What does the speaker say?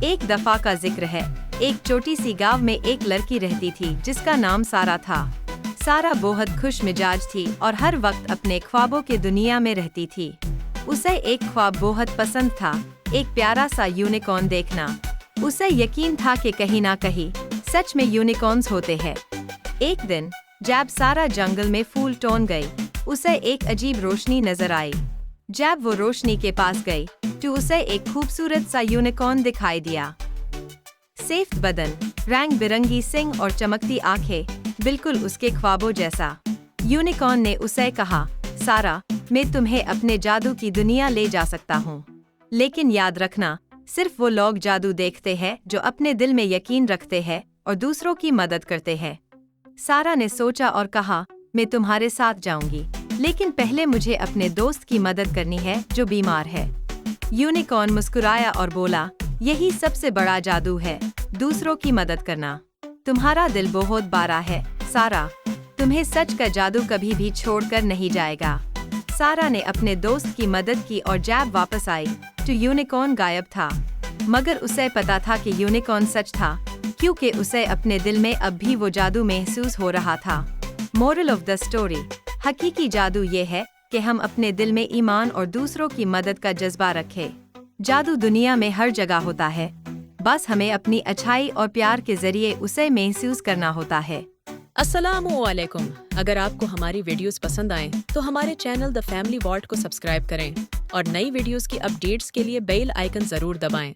एक दफा का जिक्र है। एक छोटी सी गांव में एक लड़की रहती थी जिसका नाम सारा था। सारा बहुत खुश मिजाज थी और हर वक्त अपने ख्वाबों की दुनिया में रहती थी। उसे एक ख्वाब बहुत पसंद था, एक प्यारा सा यूनिकॉर्न देखना। उसे यकीन था कि कहीं ना कहीं सच में यूनिकॉर्न्स होते हैं। एक दिन जब सारा जंगल में फूल टोन गई, उसे एक अजीब रोशनी नजर आई। जब वो रोशनी के पास गई तो उसे एक खूबसूरत सा यूनिकॉर्न दिखाई दिया। सफेद बदन, रंग बिरंगी सींग और चमकती आंखें, बिल्कुल उसके ख्वाबों जैसा। यूनिकॉर्न ने उसे कहा, सारा, मैं तुम्हें अपने जादू की दुनिया ले जा सकता हूँ, लेकिन याद रखना, सिर्फ वो लोग जादू देखते हैं जो अपने दिल में यकीन रखते हैं और दूसरों की मदद करते हैं। सारा ने सोचा और कहा, मैं तुम्हारे साथ जाऊंगी, लेकिन पहले मुझे अपने दोस्त की मदद करनी है जो बीमार है। यूनिकॉर्न मुस्कुराया और बोला, यही सबसे बड़ा जादू है, दूसरों की मदद करना। तुम्हारा दिल बहुत बड़ा है सारा, तुम्हें सच का जादू कभी भी छोड़कर नहीं जाएगा। सारा ने अपने दोस्त की मदद की और जब वापस आई तो यूनिकॉर्न गायब था, मगर उसे पता था कि यूनिकॉर्न सच था, क्योंकि उसे अपने दिल में अब भी वो जादू महसूस हो रहा था। मोरल ऑफ द स्टोरी, हकीकी जादू ये है कि हम अपने दिल में ईमान और दूसरों की मदद का जज्बा रखें। जादू दुनिया में हर जगह होता है, बस हमें अपनी अच्छाई और प्यार के जरिए उसे महसूस करना होता है। अस्सलामुअलैकुम। अगर आपको हमारी वीडियोस पसंद आएं तो हमारे चैनल द फैमिली वॉल्ट को सब्सक्राइब करें और नई वीडियोस की अपडेट्स के लिए बेल आइकन जरूर दबाएं।